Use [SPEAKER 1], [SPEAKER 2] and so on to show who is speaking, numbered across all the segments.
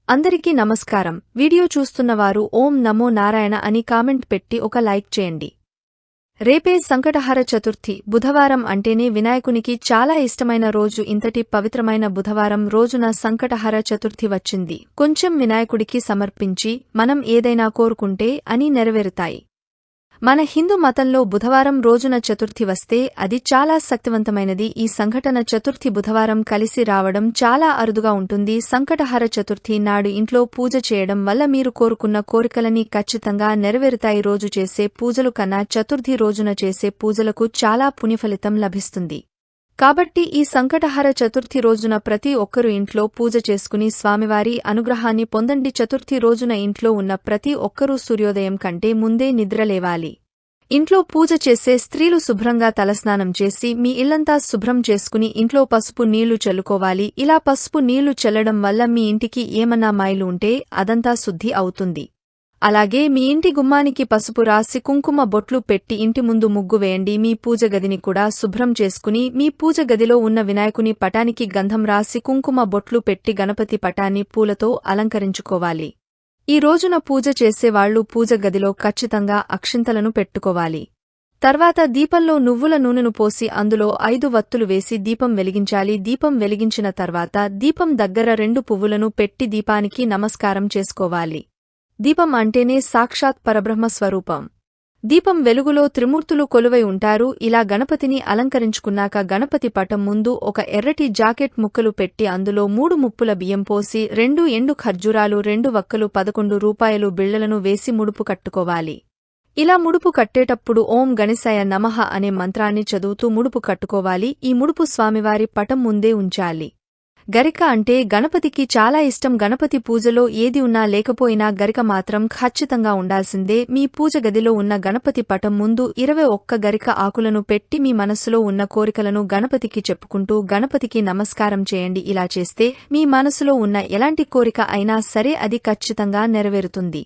[SPEAKER 1] అందరికీ నమస్కారం. వీడియో చూస్తున్నవారు ఓం నమో నారాయణ అని కామెంట్ పెట్టి ఒక లైక్ చేయండి. రేపే సంకటహర చతుర్థి. బుధవారం అంటేనే వినాయకునికి చాలా ఇష్టమైన రోజు. ఇంతటి పవిత్రమైన బుధవారం రోజున సంకటహర చతుర్థి వచ్చింది. కొంచెం వినాయకుడికి సమర్పించి మనం ఏదైనా కోరుకుంటే అని నెరవేరుతాయి. మన హిందూ మతంలో బుధవారం రోజున చతుర్థి వస్తే అది చాలా శక్తివంతమైనది. ఈ సంఘటన చతుర్థి బుధవారం కలిసి రావడం చాలా అరుదుగా ఉంటుంది. సంకటహర చతుర్థి నాడు ఇంట్లో పూజ చేయడం వల్ల మీరు కోరుకున్న కోరికలని ఖచ్చితంగా నెరవేరుతాయి. రోజు చేసే పూజలు కన్నా చతుర్థి రోజున చేసే పూజలకు చాలా పుణ్యఫలితం లభిస్తుంది. కాబట్టి ఈ సంకటహర చతుర్థి రోజున ప్రతి ఒక్కరూ ఇంట్లో పూజ చేసుకుని స్వామివారి అనుగ్రహాన్ని పొందండి. చతుర్థి రోజున ఇంట్లో ఉన్న ప్రతి ఒక్కరూ సూర్యోదయం కంటే ముందే నిద్రలేవాలి. ఇంట్లో పూజ చేసే స్త్రీలు శుభ్రంగా తలస్నానం చేసి మీ ఇల్లంతా శుభ్రం చేసుకుని ఇంట్లో పసుపు నీళ్లు చల్లుకోవాలి. ఇలా పసుపు నీళ్లు చల్లడం వల్ల మీ ఇంటికి ఏమన్నా మాయలు ఉంటే అదంతా శుద్ధి అవుతుంది. అలాగే మీ ఇంటి గుమ్మానికి పసుపు రాసి కుంకుమ బొట్లు పెట్టి ఇంటి ముందు ముగ్గు వేయండి. మీ పూజ గదిని కూడా శుభ్రం చేసుకుని మీ పూజ గదిలో ఉన్న వినాయకుని పటానికి గంధం రాసి కుంకుమ బొట్లు పెట్టి గణపతి పటాన్ని పూలతో అలంకరించుకోవాలి. ఈ రోజున పూజ చేసేవాళ్లు పూజ గదిలో ఖచ్చితంగా అక్షింతలను పెట్టుకోవాలి. తర్వాత దీపంలో నువ్వుల నూనెను పోసి అందులో 5 వత్తులు వేసి దీపం వెలిగించాలి. దీపం వెలిగించిన తర్వాత దీపం దగ్గర 2 పువ్వులను పెట్టి దీపానికి నమస్కారం చేసుకోవాలి. దీపం అంటేనే సాక్షాత్ పరబ్రహ్మ స్వరూపం. దీపం వెలుగులో త్రిమూర్తులు కొలువై ఉంటారు. ఇలా గణపతిని అలంకరించుకున్నాక గణపతి పటం ముందు ఒక ఎర్రటి జాకెట్ ముక్కలు పెట్టి అందులో 3 ముప్పుల బియ్యం పోసి 2 ఎండు ఖర్జూరాలు 2 వక్కలు 11 రూపాయలు బిళ్లలను వేసి ముడుపు కట్టుకోవాలి. ఇలా ముడుపు కట్టేటప్పుడు ఓం గణేశాయ నమః అనే మంత్రాన్ని చదువుతూ ముడుపు కట్టుకోవాలి. ఈ ముడుపు స్వామివారి పటం ముందే ఉంచాలి. గరిక అంటే గణపతికి చాలా ఇష్టం. గణపతి పూజలో ఏది ఉన్నా లేకపోయినా గరిక మాత్రం ఖచ్చితంగా ఉండాల్సిందే. మీ పూజ గదిలో ఉన్న గణపతి పటం ముందు 21 గరిక ఆకులను పెట్టి మీ మనస్సులో ఉన్న కోరికలను గణపతికి చెప్పుకుంటూ గణపతికి నమస్కారం చేయండి. ఇలా చేస్తే మీ మనసులో ఉన్న ఎలాంటి కోరిక అయినా సరే అది ఖచ్చితంగా నెరవేరుతుంది.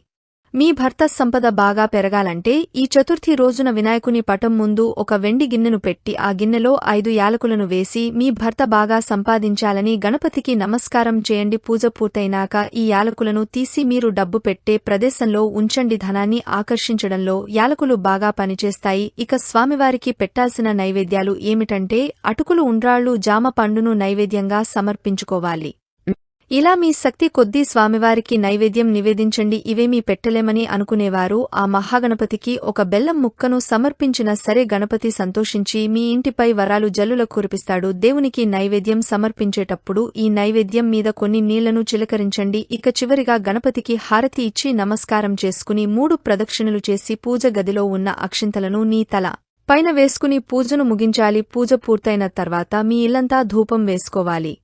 [SPEAKER 1] మీ భర్త సంపద బాగా పెరగాలంటే ఈ చతుర్థి రోజున వినాయకుని పటం ముందు ఒక వెండి గిన్నెను పెట్టి ఆ గిన్నెలో 5 యాలకులను వేసి మీ భర్త బాగా సంపాదించాలని గణపతికి నమస్కారం చేయండి. పూజ పూర్తయినాక ఈ యాలకులను తీసి మీరు డబ్బు పెట్టే ప్రదేశంలో ఉంచండి. ధనాన్ని ఆకర్షించడంలో యాలకులు బాగా పనిచేస్తాయి. ఇక స్వామివారికి పెట్టాల్సిన నైవేద్యాలు ఏమిటంటే అటుకులు ఉండ్రాళ్లు జామ పండును నైవేద్యంగా సమర్పించుకోవాలి. ఇలా మీ శక్తి కొద్దీ స్వామివారికి నైవేద్యం నివేదించండి. ఇవేమీ పెట్టలేమని అనుకునేవారు ఆ మహాగణపతికి ఒక బెల్లం ముక్కను సమర్పించినా సరే గణపతి సంతోషించి మీ ఇంటిపై వరాలు జల్లుల కురిపిస్తాడు. దేవునికి నైవేద్యం సమర్పించేటప్పుడు ఈ నైవేద్యం మీద కొన్ని నీళ్లను చిలకరించండి. ఇక చివరిగా గణపతికి హారతి ఇచ్చి నమస్కారం చేసుకుని 3 ప్రదక్షిణలు చేసి పూజ గదిలో ఉన్న అక్షింతలను నీ తల పైన వేసుకుని పూజను ముగించాలి. పూజ పూర్తయిన తర్వాత మీ ఇల్లంతా ధూపం వేసుకోవాలి.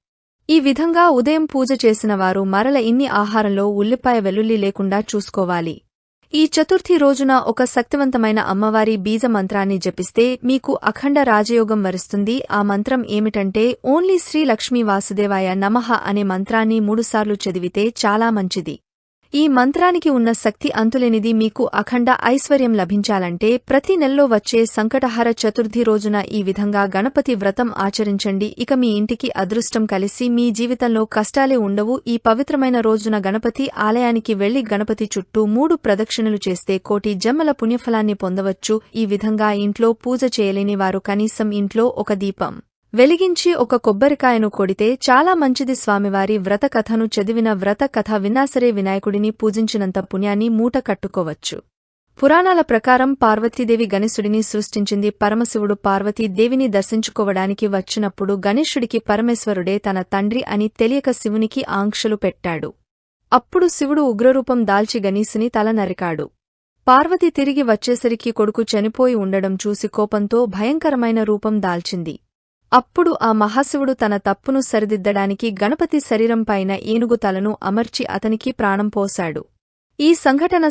[SPEAKER 1] ఈ విధంగా ఉదయం పూజ చేసిన వారు మరల ఇన్ని ఆహారంలో ఉల్లిపాయ వెల్లుల్లి లేకుండా చూసుకోవాలి. ఈ చతుర్థి రోజున ఒక శక్తివంతమైన అమ్మవారి బీజ మంత్రాన్ని జపిస్తే మీకు అఖండ రాజయోగం వరిస్తుంది. ఆ మంత్రం ఏమిటంటే ఓన్లీ శ్రీ లక్ష్మీ వాసుదేవాయ నమః అనే మంత్రాన్ని 3 సార్లు చదివితే చాలా మంచిది. ఈ మంత్రానికి ఉన్న శక్తి అంతులేనిది. మీకు అఖండ ఐశ్వర్యం లభించాలంటే ప్రతి నెలలో వచ్చే సంకటహర చతుర్థి రోజున ఈ విధంగా గణపతి వ్రతం ఆచరించండి. ఇక మీ ఇంటికి అదృష్టం కలిసి మీ జీవితంలో కష్టాలే ఉండవు. ఈ పవిత్రమైన రోజున గణపతి ఆలయానికి వెళ్లి గణపతి చుట్టూ 3 ప్రదక్షిణలు చేస్తే కోటి జన్మల పుణ్యఫలాన్ని పొందవచ్చు. ఈ విధంగా ఇంట్లో పూజ చేయలేని వారు కనీసం ఇంట్లో ఒక దీపం వెలిగించి ఒక కొబ్బరికాయను కొడితే చాలా మంచిది. స్వామివారి వ్రత కథను చదివిన వ్రత కథ విన్నాసరే వినాయకుడిని పూజించినంత పుణ్యాన్ని మూట కట్టుకోవచ్చు. పురాణాల ప్రకారం పార్వతీదేవి గణేశుడిని సృష్టించింది. పరమశివుడు పార్వతీదేవిని దర్శించుకోవడానికి వచ్చినప్పుడు గణేశుడికి పరమేశ్వరుడే తన తండ్రి అని తెలియక శివునికి ఆంక్షలు పెట్టాడు. అప్పుడు శివుడు ఉగ్రరూపం దాల్చి గణేశుని తల నరికాడు. పార్వతి తిరిగి వచ్చేసరికి కొడుకు చనిపోయి ఉండడం చూసి కోపంతో భయంకరమైన రూపం దాల్చింది. అప్పుడు ఆ మహాశివుడు తన తప్పును సరిదిద్దడానికి గణపతి శరీరం పైన ఏనుగు తలను అమర్చి అతనికి ప్రాణం పోశాడు. ఈ సంఘటన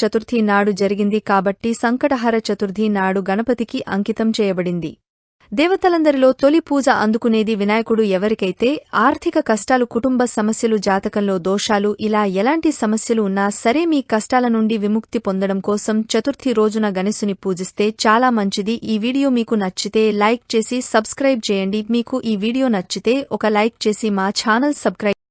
[SPEAKER 1] చతుర్థి నాడు జరిగింది కాబట్టి సంకటహర చతుర్థి నాడు గణపతికి అంకితం చేయబడింది. దేవతలందరిలో తొలి పూజ అందుకునేది వినాయకుడు. ఎవరికైతే ఆర్థిక కష్టాలు, కుటుంబ సమస్యలు, జాతకంలో దోషాలు ఇలా ఎలాంటి సమస్యలు ఉన్నా సరే మీ కష్టాల నుండి విముక్తి పొందడం కోసం చతుర్థి రోజున గణేశుని పూజిస్తే చాలా మంచిది. ఈ వీడియో మీకు నచ్చితే లైక్ చేసి సబ్స్క్రైబ్ చేయండి. మీకు ఈ వీడియో నచ్చితే ఒక లైక్ చేసి మా ఛానల్ సబ్స్క్రైబ్